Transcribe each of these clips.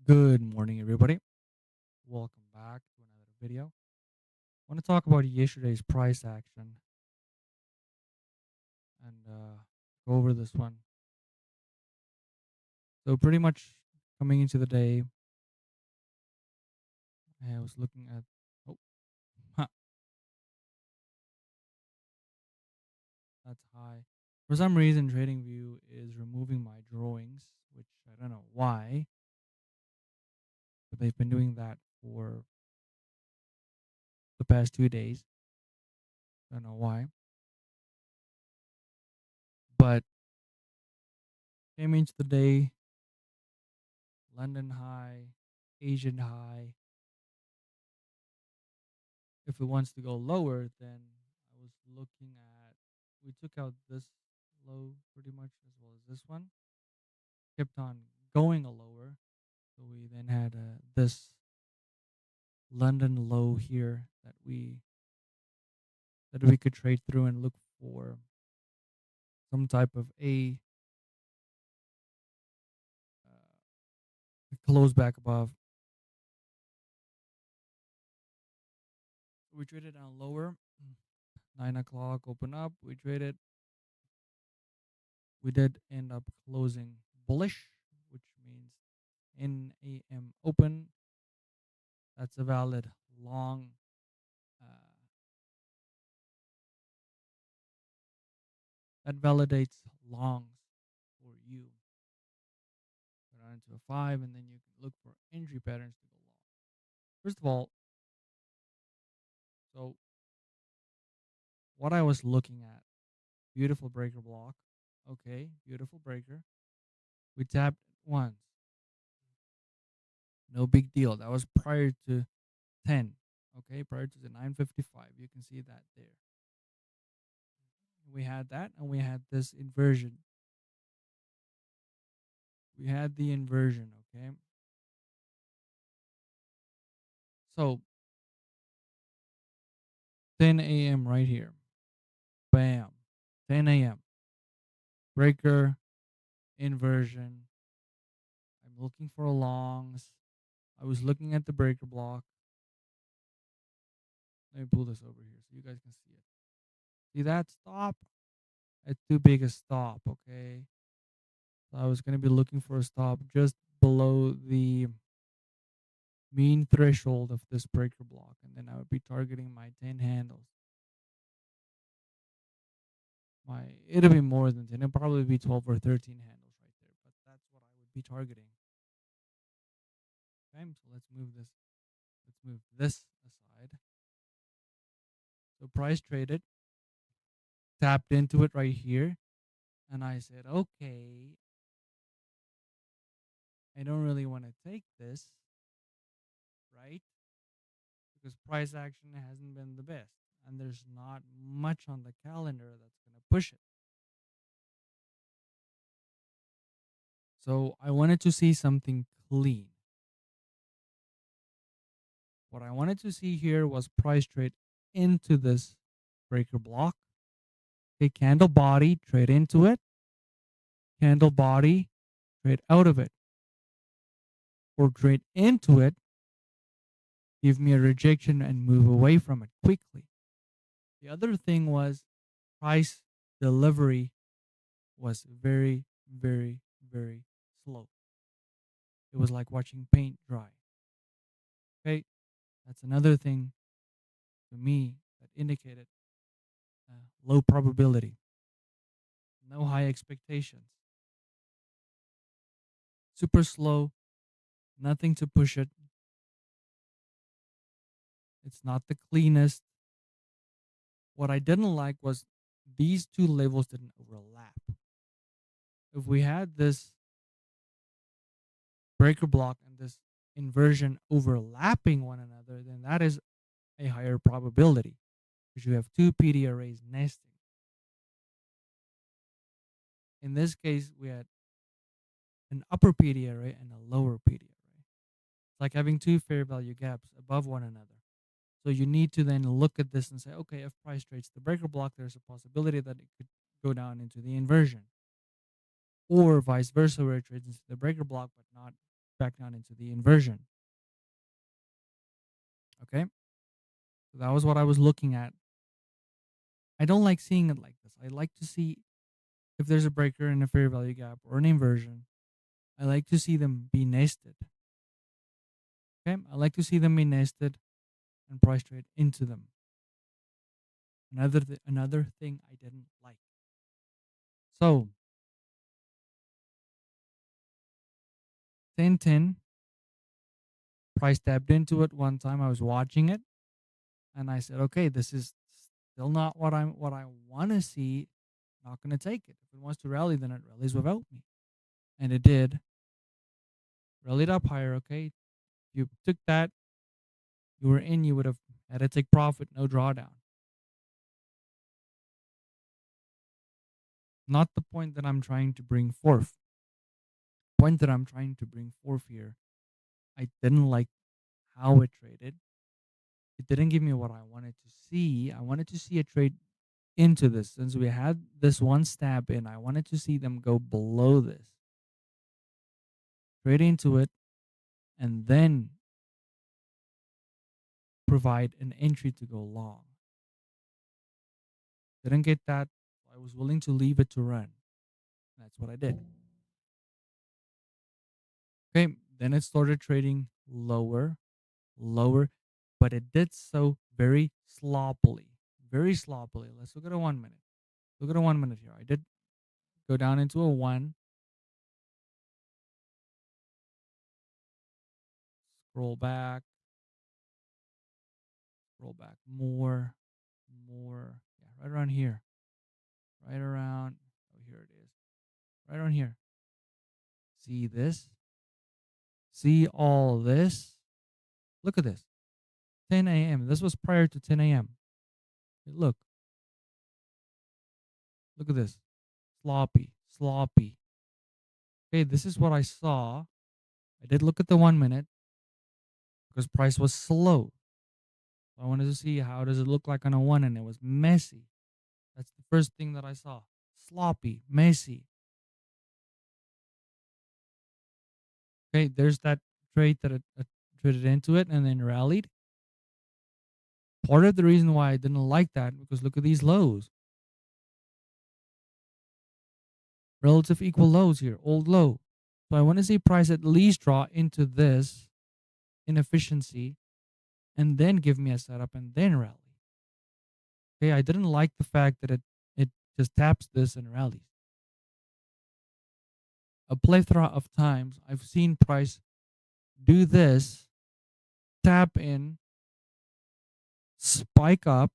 Good morning, everybody. Welcome back to another video. I want to talk about yesterday's price action and go over this one. So, pretty much coming into the day, I was looking at. Oh, huh, that's high. For some reason, TradingView is removing my drawings, which I don't know why, but they've been doing that for the past 2 days. I don't know why, but came into the day, London high, Asian high. If it wants to go lower, then I was looking at, we took out this low pretty much as well as this one, kept on going a lower. So we then had this London low here that we could trade through and look for some type of close back above. We traded down lower, 9 o'clock open up. We did end up closing bullish, which means NAM open. That's a valid long. Uh, that validates longs for you. Go down into a 5, and then you can look for entry patterns to go long. First of all, so what I was looking at, beautiful breaker block. Okay, beautiful breaker. We tapped once. No big deal. That was prior to 10. Okay, prior to the 9:55. You can see that there. We had that, and we had this inversion. We had the inversion. Okay, so 10 a.m. right here. Bam. 10 a.m. Breaker, inversion. I'm looking for longs. I was looking at the breaker block. Let me pull this over here so you guys can see it. See that stop? It's too big a stop, okay? So I was going to be looking for a stop just below the mean threshold of this breaker block, and then I would be targeting my 10 handles. It'll be more than 10. It'll probably be 12 or 13 handles right there, but that's what I would be targeting. Okay, so let's move this aside. So price traded, tapped into it right here, and I said, okay, I don't really want to take this, right? Because price action hasn't been the best, and there's not much on the calendar that's going to push it. So I wanted to see something clean. What I wanted to see here was price trade into this breaker block. Okay, candle body, trade into it. Candle body, trade out of it. Or trade into it, give me a rejection and move away from it quickly. The other thing was price delivery was very, very, very slow. It was like watching paint dry. Okay, that's another thing to me that indicated low probability, no high expectations, super slow, nothing to push it. It's not the cleanest. What I didn't like was these two levels didn't overlap. If we had this breaker block and this inversion overlapping one another, then that is a higher probability because you have two PD arrays nesting. In this case, we had an upper PD array and a lower PD array. It's like having two fair value gaps above one another. So you need to then look at this and say, okay, if price trades the breaker block, there's a possibility that it could go down into the inversion. Or vice versa, where it trades into the breaker block but not back down into the inversion. Okay. So that was what I was looking at. I don't like seeing it like this. I like to see if there's a breaker in a fair value gap or an inversion. I like to see them be nested. Okay. I like to see them be nested and price trade into them. Another thing I didn't like. So 1010 price tapped into it one time. I was watching it and I said, okay, this is still not what I want to see. Not going to take it. If it wants to rally, then it rallies without me. And it did. Rallied up higher. Okay. If you took that, you were in, you would have had to take profit, no drawdown. Not the point that I'm trying to bring forth. Point that I'm trying to bring forth here. I didn't like how it traded. It didn't give me what I wanted to see. I wanted to see a trade into this. Since we had this one stab in, I wanted to see them go below this. Trade into it and then provide an entry to go long. Didn't get that. I was willing to leave it to run. That's what I did. Okay, then it started trading lower, lower, but it did so very sloppily. Very sloppily. Let's look at a 1 minute. Look at a 1 minute here. I did go down into a 1. Scroll back. Scroll back more. More. Yeah, right around here. Right around. Oh, here it is. Right around here. See this? See all this? Look at this. 10 a.m. This was prior to 10 a.m. Look. Look at this. Sloppy. Sloppy. Okay, this is what I saw. I did look at the 1 minute because price was slow. So I wanted to see how does it look like on a 1, and it was messy. That's the first thing that I saw. Sloppy, messy. Okay, there's that trade that it traded into it and then rallied. Part of the reason why I didn't like that, because look at these lows. Relative equal lows here, old low. So I want to see price at least draw into this inefficiency and then give me a setup and then rally. Okay, I didn't like the fact that it just taps this and rallies. A plethora of times I've seen price do this, tap in, spike up,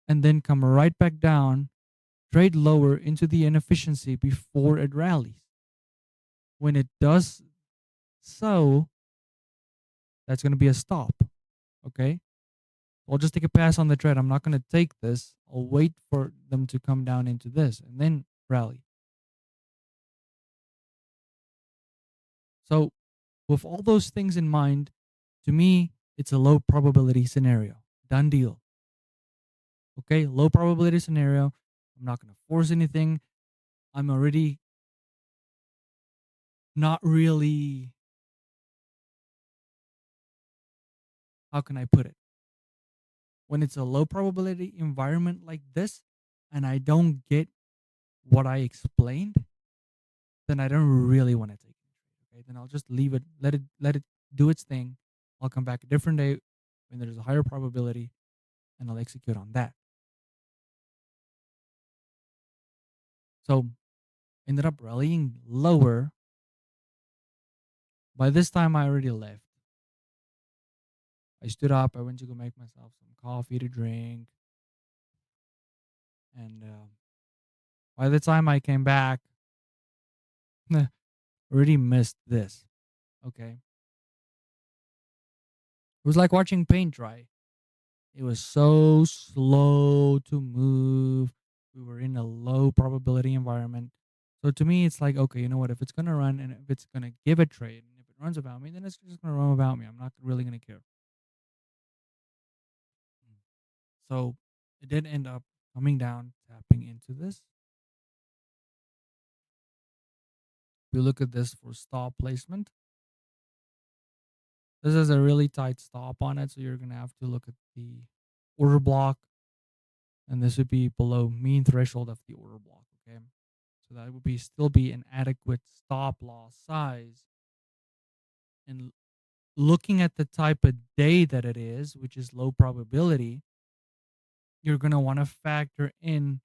and then come right back down, trade lower into the inefficiency before it rallies. When it does so, that's going to be a stop. Okay. I'll just take a pass on the trade. I'm not going to take this. I'll wait for them to come down into this and then rally. So, with all those things in mind, to me, it's a low probability scenario. Done deal. Okay. Low probability scenario. I'm not going to force anything. I'm already not really, how can I put it? When it's a low probability environment like this and I don't get what I explained, then I don't really want to take it. Okay, then I'll just leave it, let it do its thing. I'll come back a different day when there's a higher probability and I'll execute on that. So ended up rallying lower. By this time I already left. I stood up, I went to go make myself some coffee to drink. And by the time I came back, already missed this. Okay. It was like watching paint dry. It was so slow to move. We were in a low probability environment. So to me, it's like, okay, you know what? If it's going to run and if it's going to give a trade, and if it runs about me, then it's just going to run about me. I'm not really going to care. So it did end up coming down, tapping into this. If you look at this for stop placement, this is a really tight stop on it. So you're going to have to look at the order block, and this would be below mean threshold of the order block. Okay. So that would be still be an adequate stop loss size. And looking at the type of day that it is, which is low probability, you're going to want to factor in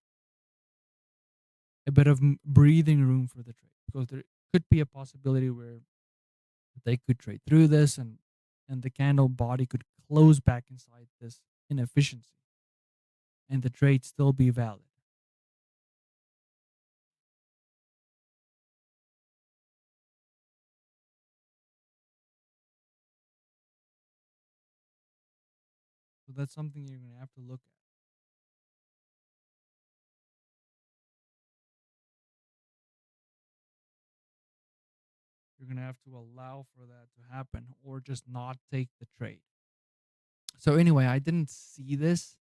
a bit of breathing room for the trade, because there could be a possibility where they could trade through this, and the candle body could close back inside this inefficiency and the trade still be valid. So that's something you're going to have to look at. You're going to have to allow for that to happen or just not take the trade. So anyway, I didn't see this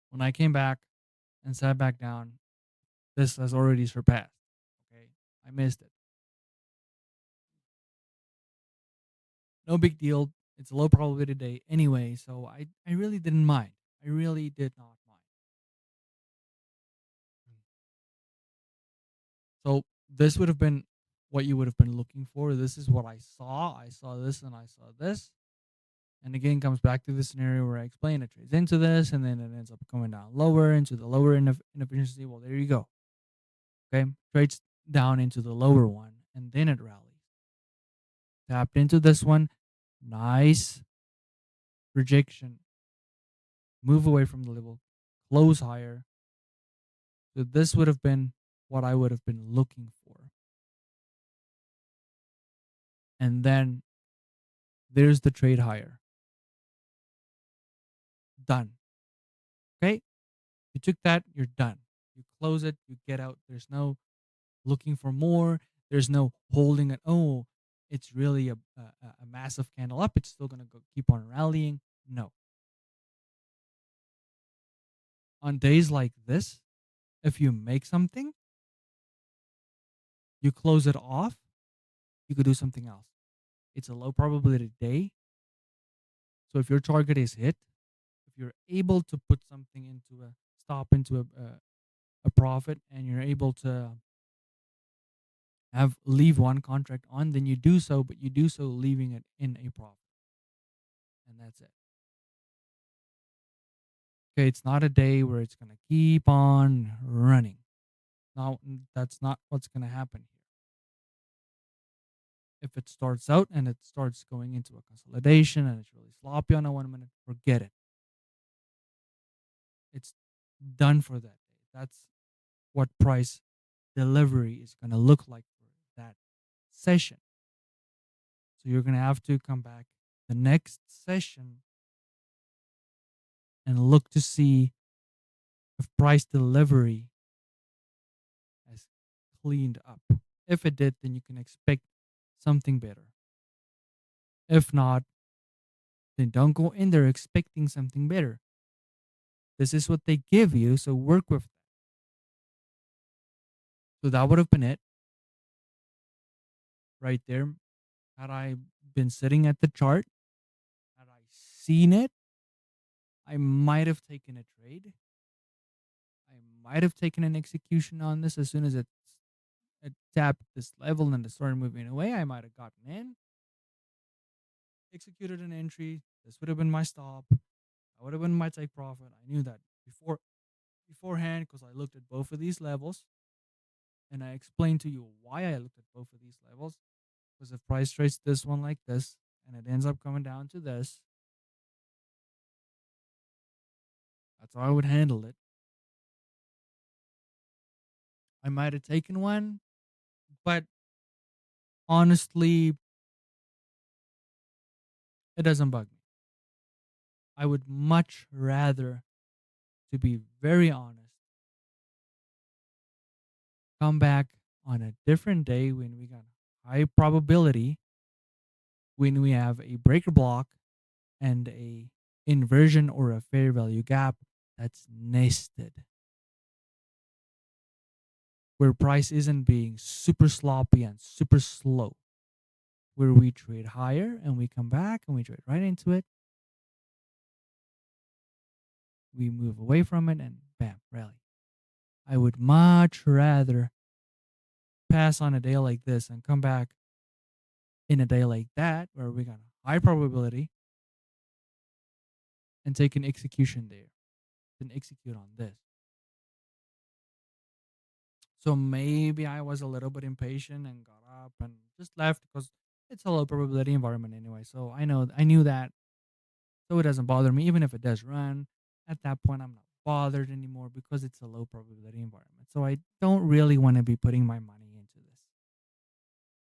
when I came back and sat back down. This has already surpassed. Okay. I missed it. No big deal. It's a low probability day anyway, so I really didn't mind. I really did not mind. So this would have been what you would have been looking for. This is what I saw. I saw this and I saw this. And again, comes back to the scenario where I explain it trades into this and then it ends up coming down lower into the lower inefficiency. Well, there you go. Okay. Trades down into the lower one and then it rallies. Tapped into this one. Nice rejection. Move away from the level. Close higher. So this would have been what I would have been looking for. And then there's the trade higher. Done. Okay. You took that, you're done. You close it, you get out. There's no looking for more. There's no holding it. Oh, it's really a massive candle up. It's still going to go keep on rallying. No. On days like this, if you make something, you close it off, you could do something else. It's a low probability day. So if your target is hit, if you're able to put something into a stop into a profit and you're able to have leave one contract on, then you do so, but you do so leaving it in a profit. And that's it. Okay, it's not a day where it's going to keep on running. Now, that's not what's going to happen here. If it starts out and it starts going into a consolidation and it's really sloppy on a 1 minute, forget it. It's done for that day. That's what price delivery is going to look like for that session. So you're going to have to come back the next session and look to see if price delivery has cleaned up. If it did, then you can expect something better. If not, then don't go in there expecting something better. This is what they give you, so work with that. So that would have been it right there. Had I been sitting at the chart, had I seen it, I might have taken a trade. I might have taken an execution on this as soon as it tapped this level and it started moving away. I might have gotten in, executed an entry. This would have been my stop. That would have been my take profit. I knew that beforehand because I looked at both of these levels and I explained to you why I looked at both of these levels. Because if price trades this one like this and it ends up coming down to this, that's how I would handle it. I might have taken one, but honestly, it doesn't bug me. I would much rather, to be very honest, come back on a different day when we got high probability, when we have a breaker block and a inversion or a fair value gap that's nested. where price isn't being super sloppy and super slow, where we trade higher and we come back and we trade right into it. We move away from it and bam, rally. I would much rather pass on a day like this and come back in a day like that where we got a high probability and take an execution there, then execute on this. So maybe I was a little bit impatient and got up and just left because it's a low probability environment anyway. So I knew that. So it doesn't bother me, even if it does run. At that point, I'm not bothered anymore because it's a low probability environment. So I don't really want to be putting my money into this.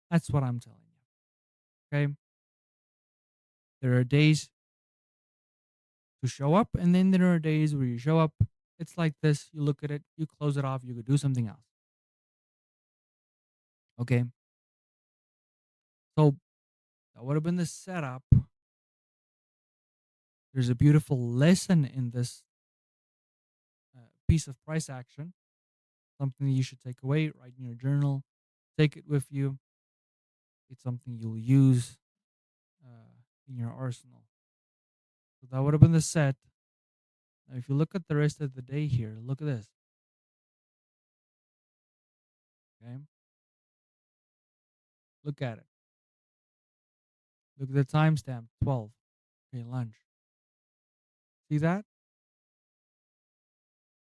That's what I'm telling you. Okay. There are days to show up, and then there are days where you show up. It's like this. You look at it, you close it off, you could do something else. Okay. So that would have been the setup. There's a beautiful lesson in this piece of price action, something that you should take away, write in your journal, take it with you. It's something you'll use in your arsenal. So that would have been the set. Now, if you look at the rest of the day here, look at this. Okay. Look at it. Look at the timestamp 12. Okay, lunch. See that?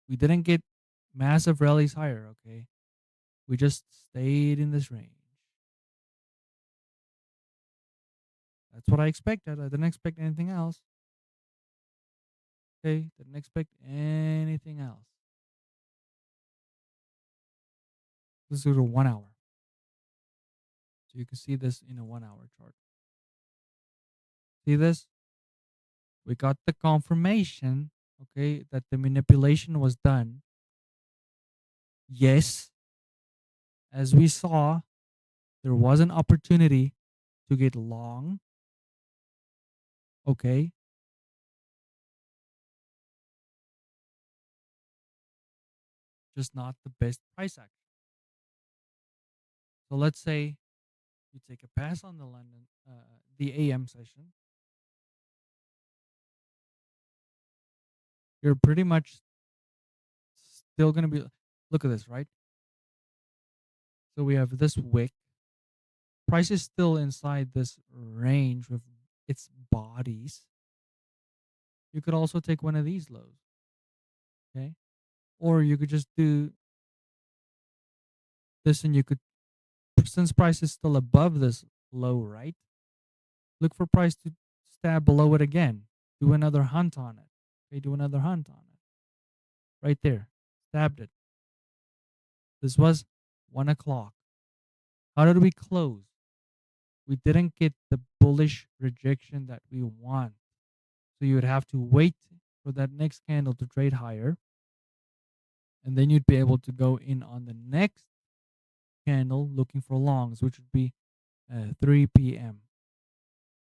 We didn't get massive rallies higher, okay? We just stayed in this range. That's what I expected. I didn't expect anything else. Okay, didn't expect anything else. Let's do the 1 hour. So you can see this in a 1 hour chart. See this? We got the confirmation, okay, that the manipulation was done. Yes, as we saw, there was an opportunity to get long. Okay. Just not the best price action. So let's say you take a pass on the AM session. You're pretty much still going to be, look at this, right? So we have this wick. Price is still inside this range with its bodies. You could also take one of these lows. Okay. Or you could just do this and you could, since price is still above this low, right? Look for price to stab below it again. Do another hunt on it. Okay, do another hunt on it. Right there. Stabbed it. This was 1 o'clock. How did we close? We didn't get the bullish rejection that we want. So you would have to wait for that next candle to trade higher. And then you'd be able to go in on the next candle looking for longs, which would be 3 p.m.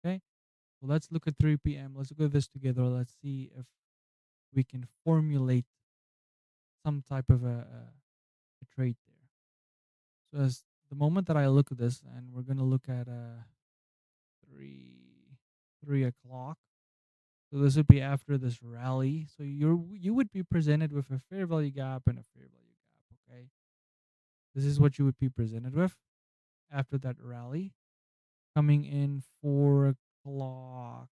Okay, so let's look at 3 p.m. Let's look at this together. Let's see if we can formulate some type of a trade there. So as the moment that I look at this, and we're gonna look at 3 o'clock. So this would be after this rally. So you would be presented with a fair value gap and a fair value gap. Okay, this is what you would be presented with after that rally. Coming in 4 o'clock,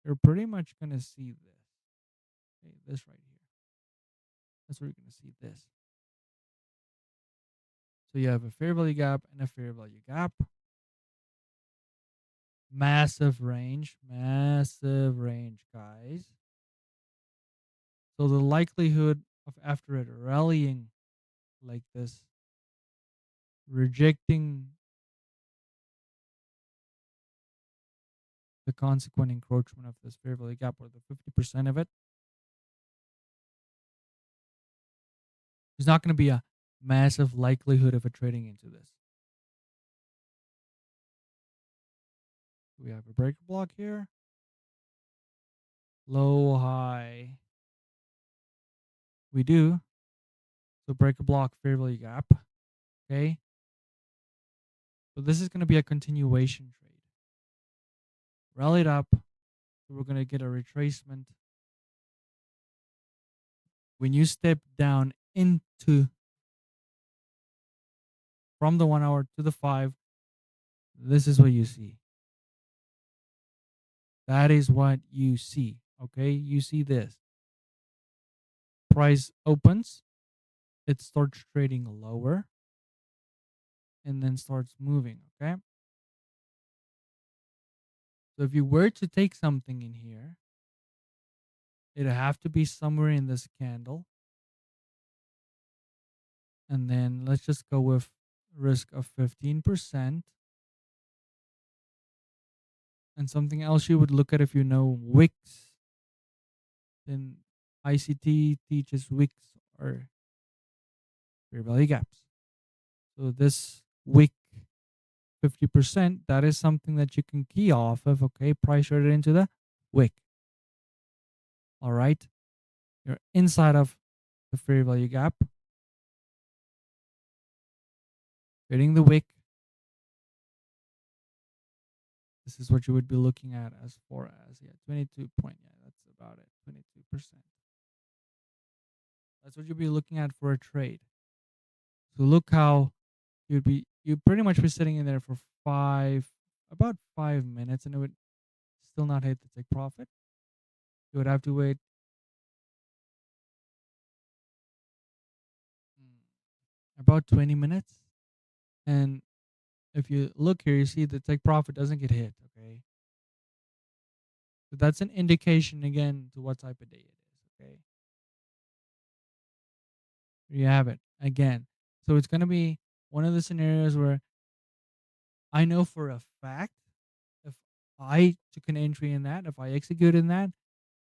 you're pretty much gonna see this. Okay, this right here. That's where you're gonna see this. So you have a fair value gap and a fair value gap. Massive range, guys. So the likelihood of after it rallying like this, rejecting the consequent encroachment of this fair value gap or the 50% of it, there's not going to be a massive likelihood of it trading into this. We have a breaker block here. Low, high. We do. So break a block, fair value gap. Okay. So this is going to be a continuation trade. Rallied up. So we're going to get a retracement. When you step down into from the 1 hour to the 5, this is what you see. That is what you see. Okay. You see this. Price opens. It starts trading lower and then starts moving. Okay. So if you were to take something in here, it'd have to be somewhere in this candle. And then let's just go with risk of 15%. And something else you would look at if you know wicks, then ICT teaches wicks or fair value gaps. So this wick 50%, that is something that you can key off of. Okay, price traded into the wick. All right, you're inside of the fair value gap, trading the wick. This is what you would be looking at as far as 22 point. Yeah, that's about it. 22%. That's what you'll be looking at for a trade. So look how you'd pretty much be sitting in there for about 5 minutes, and it would still not hit the take profit. You would have to wait about 20 minutes. And if you look here, you see the take profit doesn't get hit. Okay. So that's an indication again to what type of day it is. Okay. Here you have it again. So it's going to be one of the scenarios where I know for a fact if I took an entry in that, if I executed in that,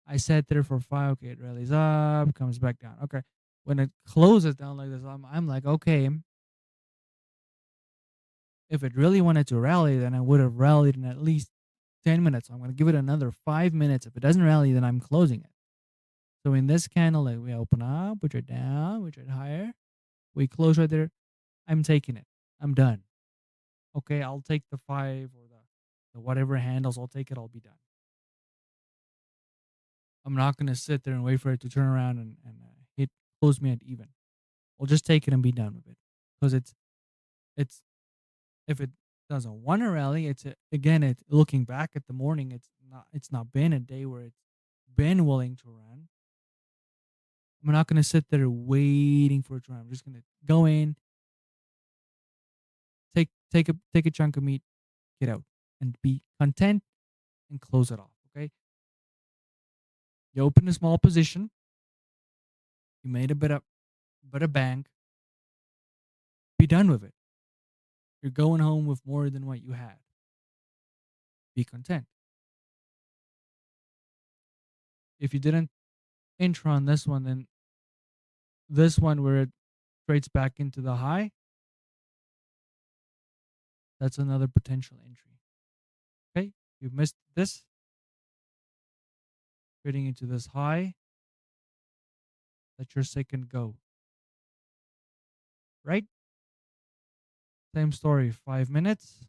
I sat there for 5. Okay, it rallies up, comes back down. Okay. When it closes down like this, I'm like, okay, if it really wanted to rally, then I would have rallied in at least 10 minutes. So I'm going to give it another 5 minutes. If it doesn't rally, then I'm closing it. So in this candle, like we open up, we trade down, we trade higher, we close right there. I'm taking it. I'm done. Okay, I'll take the 5 or the whatever handles. I'll take it. I'll be done. I'm not going to sit there and wait for it to turn around and hit close me at even. I'll just take it and be done with it. Because it's if it doesn't want to rally, again, it's looking back at the morning, it's not been a day where it's been willing to run. I'm not gonna sit there waiting for it to run. I'm just gonna go in, take a chunk of meat, get out, and be content and close it off. Okay. You open a small position, you made a bit of bank, be done with it. You're going home with more than what you had. Be content. If you didn't enter on this one, then this one where it trades back into the high, that's another potential entry. Okay, you've missed this, trading into this high. That's your second go. Right? Same story. 5 minutes.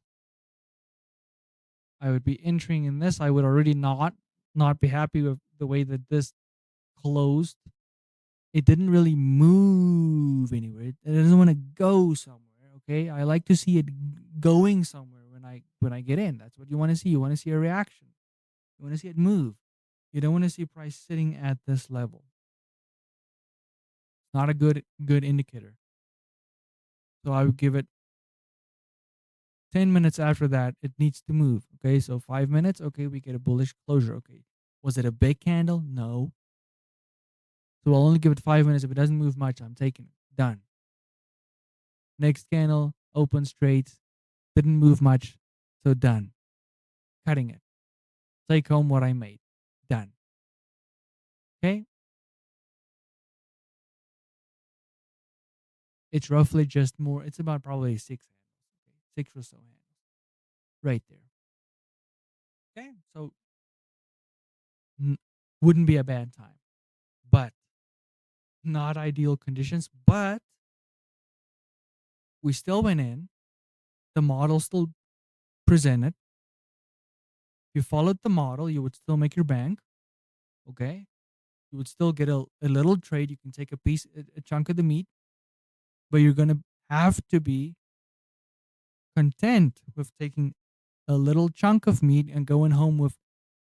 I would be entering in this. I would already not be happy with the way that this closed. It didn't really move anywhere. It doesn't want to go somewhere. Okay, I like to see it going somewhere when I get in. That's what you want to see. You want to see a reaction. You want to see it move. You don't want to see price sitting at this level. Not a good indicator. So I would give it 10 minutes after that. It needs to move. Okay, so 5 minutes. Okay, we get a bullish closure. Okay, was it a big candle? No. So I'll only give it 5 minutes. If it doesn't move much, I'm taking it. Done. Next candle, open straight, didn't move much, so done. Cutting it. Take home what I made. Done. Okay? It's roughly just more, it's about probably 6 handles. Okay? 6 or so handles. Right there. Okay? So wouldn't be a bad time. But not ideal conditions, but we still went in. The model still presented. If you followed the model, you would still make your bank. Okay. You would still get a little trade. You can take a piece, a chunk of the meat, but you're going to have to be content with taking a little chunk of meat and going home with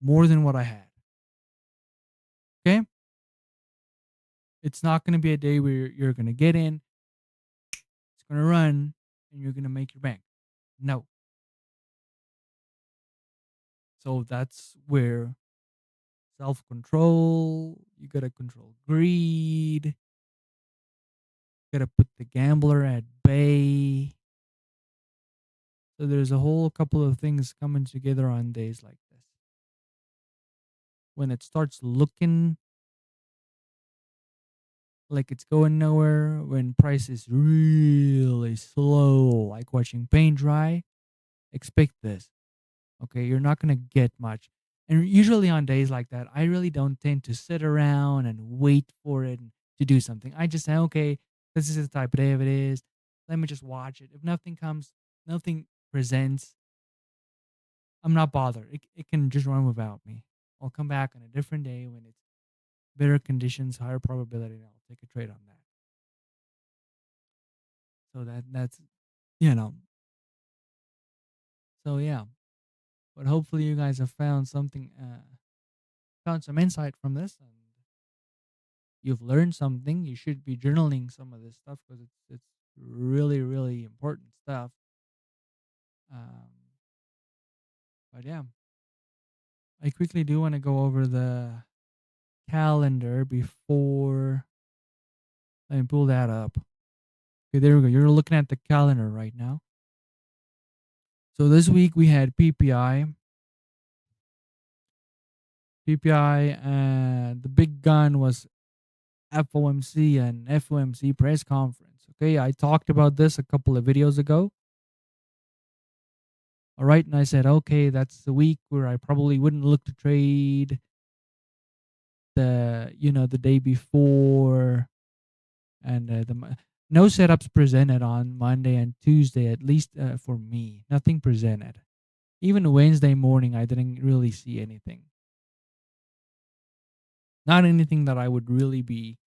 more than what I had. Okay. It's not going to be a day where you're going to get in, it's going to run, and you're going to make your bank. No. So that's where self control, you got to control greed, got to put the gambler at bay. So there's a whole couple of things coming together on days like this. When it starts looking like it's going nowhere, when price is really slow, like watching paint dry, expect this. Okay, you're not going to get much. And usually on days like that, I really don't tend to sit around and wait for it to do something. I just say, okay, this is the type of day it is. Let me just watch it. If nothing comes, nothing presents, I'm not bothered. It can just run without me. I'll come back on a different day when it's better conditions, higher probability, and I'll take a trade on that. So that's you know. So yeah, but hopefully you guys have found something, found some insight from this, and you've learned something. You should be journaling some of this stuff because it's really really important stuff. Um, but yeah, I quickly do want to go over the calendar before. Let me pull that up. Okay, there we go. You're looking at the calendar right now. So this week we had PPI, and the big gun was FOMC and FOMC press conference. Okay, I talked about this a couple of videos ago. All right, and I said, okay, that's the week where I probably wouldn't look to trade the day before, and no setups presented on Monday and Tuesday, at least for me. Nothing presented. Even Wednesday morning, I didn't really see anything. Not anything that I would really be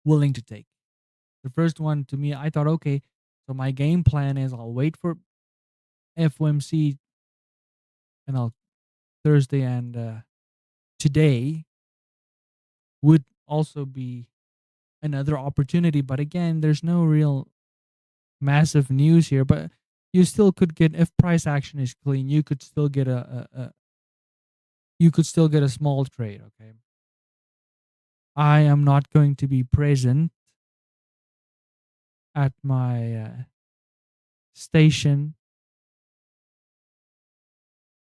willing to take. The first one to me, I thought, okay, so my game plan is I'll wait for FOMC and I'll Thursday and today would also be another opportunity. But again, there's no real massive news here. But you still could get, if price action is clean, you could still get a small trade. Okay, I am not going to be present at my station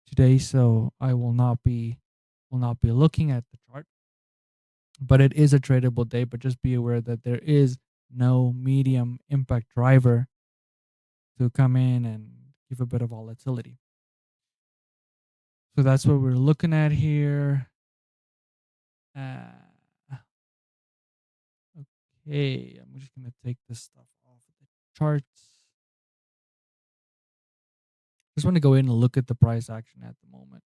today, so I will not be looking at the chart. But it is a tradable day. But just be aware that there is no medium impact driver to come in and give a bit of volatility. So that's what we're looking at here. Okay, I'm just gonna take this stuff off of the charts. Just want to go in and look at the price action at the moment.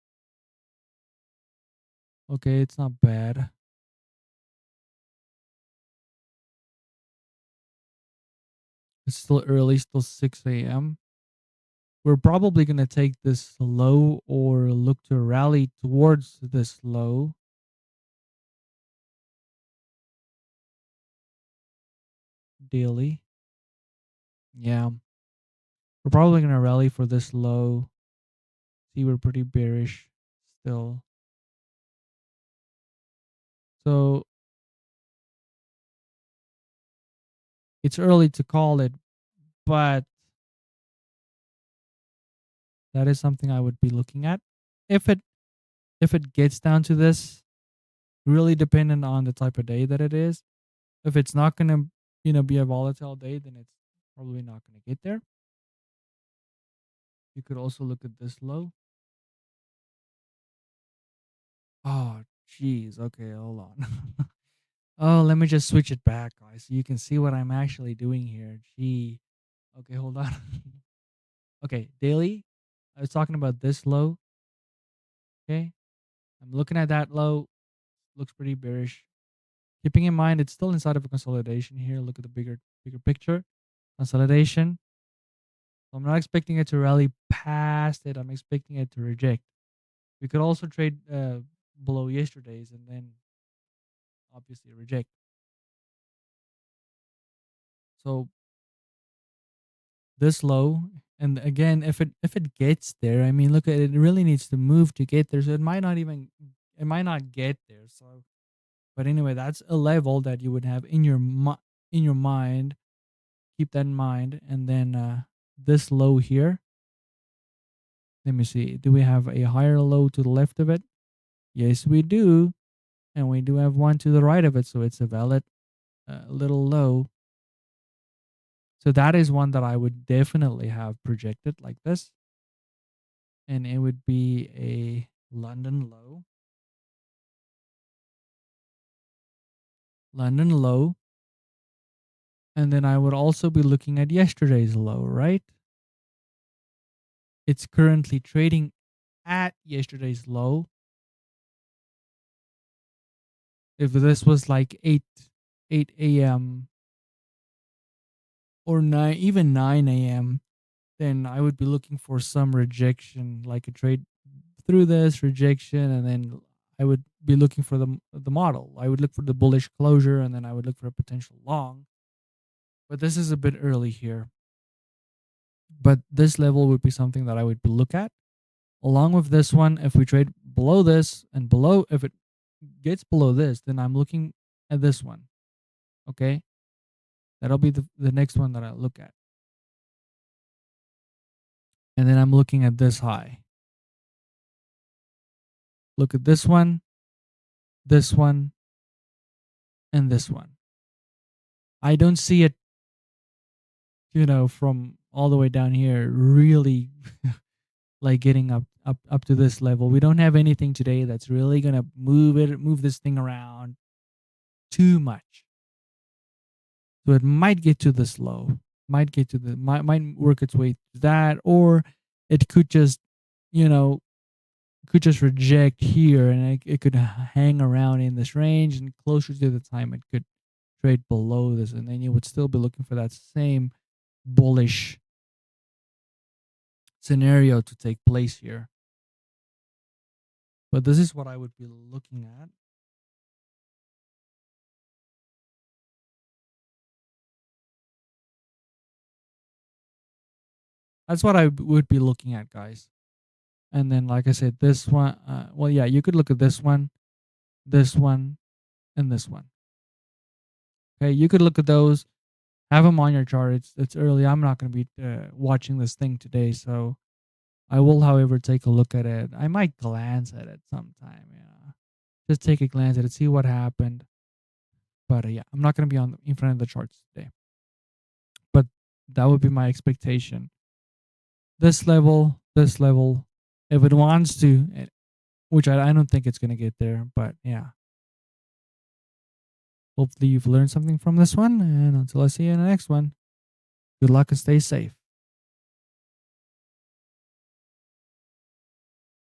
Okay, it's not bad. It's still early, still 6 a.m. We're probably gonna take this low or look to rally towards this low. Daily. Yeah. We're probably gonna rally for this low. See, we're pretty bearish still. So it's early to call it, but that is something I would be looking at. If it gets down to this, really dependent on the type of day that it is. If it's not gonna, be a volatile day, then it's probably not gonna get there. You could also look at this low. Oh, jeez. Okay, hold on. Oh, let me just switch it back, guys, so you can see what I'm actually doing here. Gee. Okay, hold on. Okay, daily. I was talking about this low. Okay. I'm looking at that low. Looks pretty bearish. Keeping in mind it's still inside of a consolidation here. Look at the bigger picture. Consolidation. So I'm not expecting it to rally past it. I'm expecting it to reject. We could also trade below yesterday's and then obviously reject. So this low, and again, if it gets there, I mean, look at it. It really needs to move to get there. So it might not get there. So, but anyway, that's a level that you would have in your mind. Keep that in mind, and then this low here. Let me see. Do we have a higher low to the left of it? Yes, we do. And we do have one to the right of it. So it's a valid little low. So that is one that I would definitely have projected like this. And it would be a London low. London low. And then I would also be looking at yesterday's low, right? It's currently trading at yesterday's low. If this was like 8 a.m. or 9, even 9 a.m., then I would be looking for some rejection, like a trade through this rejection, and then I would be looking for the model. I would look for the bullish closure, and then I would look for a potential long. But this is a bit early here. But this level would be something that I would look at. Along with this one, if we trade below this and below, if it gets below this, then I'm looking at this one. Okay. That'll be the next one that I look at. And then I'm looking at this high. Look at this one, and this one. I don't see it, from all the way down here, really like getting up to this level. We don't have anything today that's really gonna move this thing around too much. So it might get to this low, might work its way to that, or it could just, reject here, and it could hang around in this range, and closer to the time it could trade below this, and then you would still be looking for that same bullish scenario to take place here. But this is what I would be looking at. That's what I would be looking at, guys. And then, like I said, this one, well, yeah, you could look at this one, and this one. Okay, you could look at those, have them on your chart. It's early. I'm not going to be watching this thing today, so I will, however, take a look at it. I might glance at it sometime. Yeah, just take a glance at it, see what happened. But yeah, I'm not going to be in front of the charts today. But that would be my expectation. This level, if it wants to, which I don't think it's going to get there. But yeah, hopefully you've learned something from this one. And until I see you in the next one, good luck and stay safe.